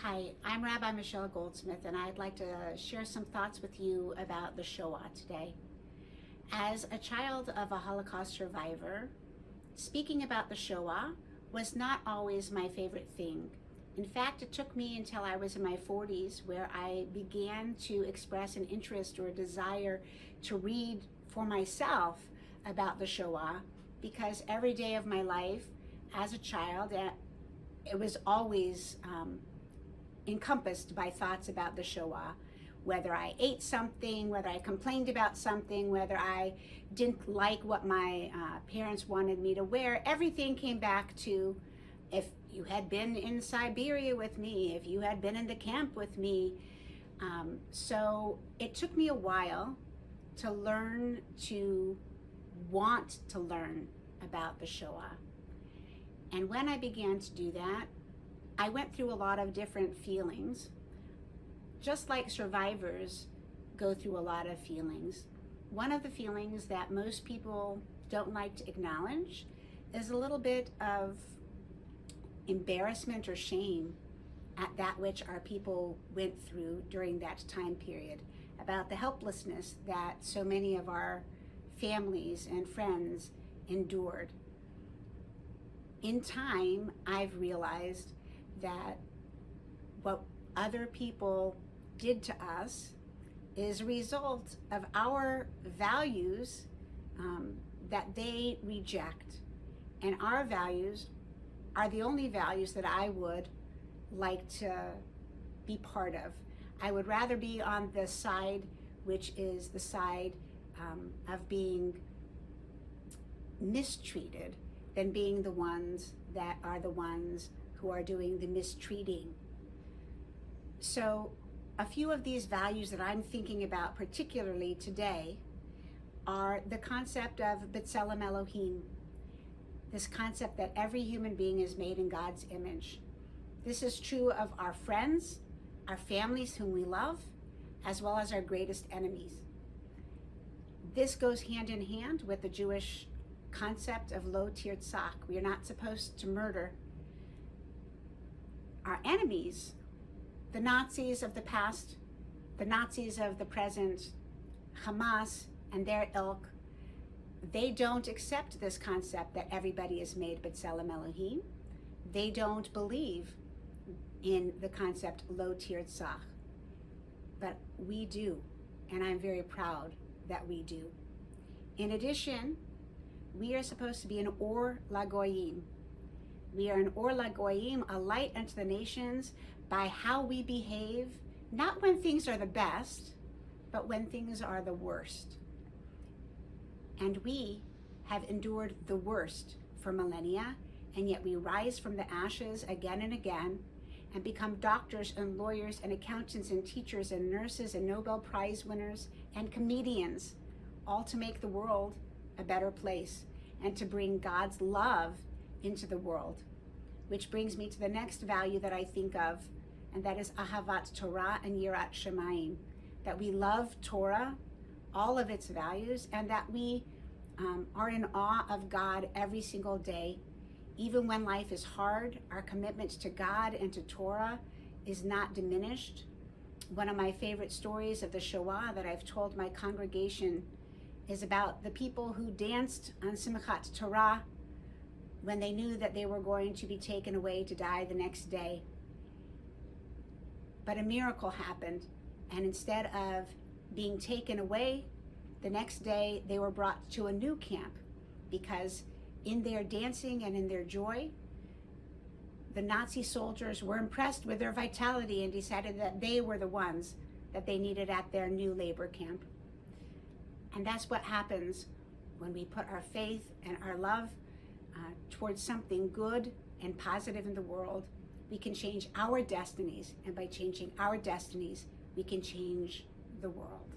Hi, I'm Rabbi Goldsmith, and I'd like to share some thoughts with you about the Shoah today. As a child of a Holocaust survivor, speaking about the Shoah was not always my favorite thing. In fact, it took me until I was in my 40s where I began to express an interest or a desire to read for myself about the Shoah, because every day of my life as a child, it was always encompassed by thoughts about the Shoah. Whether I ate something, whether I complained about something, whether I didn't like what my parents wanted me to wear, everything came back to, if you had been in Siberia with me, if you had been in the camp with me. So it took me a while to learn to want to learn about the Shoah. And when I began to do that, I went through a lot of different feelings, just like survivors go through a lot of feelings. One of the feelings that most people don't like to acknowledge is a little bit of embarrassment or shame at that which our people went through during that time period, about the helplessness that so many of our families and friends endured. In time, I've realized that what other people did to us is a result of our values that they reject. And our values are the only values that I would like to be part of. I would rather be on the side which is the side of being mistreated than being the ones that are the ones who are doing the mistreating. So a few of these values that I'm thinking about particularly today are the concept of B'Tselem Elohim, this concept that every human being is made in God's image. This is true of our friends, our families whom we love, as well as our greatest enemies. This goes hand in hand with the Jewish concept of lo tirtzach. We are not supposed to murder. Our enemies, the Nazis of the past, the Nazis of the present, Hamas and their ilk, they don't accept this concept that everybody is made B'Tselem Elohim. They don't believe in the concept lo tirtzach, but we do, and I'm very proud that we do. In addition, we are supposed to be an or lagoyim. We are an or lagoyim, a light unto the nations, by how we behave, not when things are the best, but when things are the worst. And we have endured the worst for millennia, and yet we rise from the ashes again and again and become doctors and lawyers and accountants and teachers and nurses and Nobel Prize winners and comedians, all to make the world a better place and to bring God's love into the world. Which brings me to the next value that I think of, and that is Ahavat Torah and Yirat Shamayim, that we love Torah, all of its values, and that we are in awe of God every single day. Even when life is hard, our commitment to God and to Torah is not diminished. One of my favorite stories of the Shoah that I've told my congregation is about the people who danced on Simchat Torah when they knew that they were going to be taken away to die the next day. But a miracle happened, and instead of being taken away, the next day they were brought to a new camp, because in their dancing and in their joy, the Nazi soldiers were impressed with their vitality and decided that they were the ones that they needed at their new labor camp. And that's what happens when we put our faith and our love towards something good and positive in the world. We can change our destinies, and by changing our destinies, we can change the world.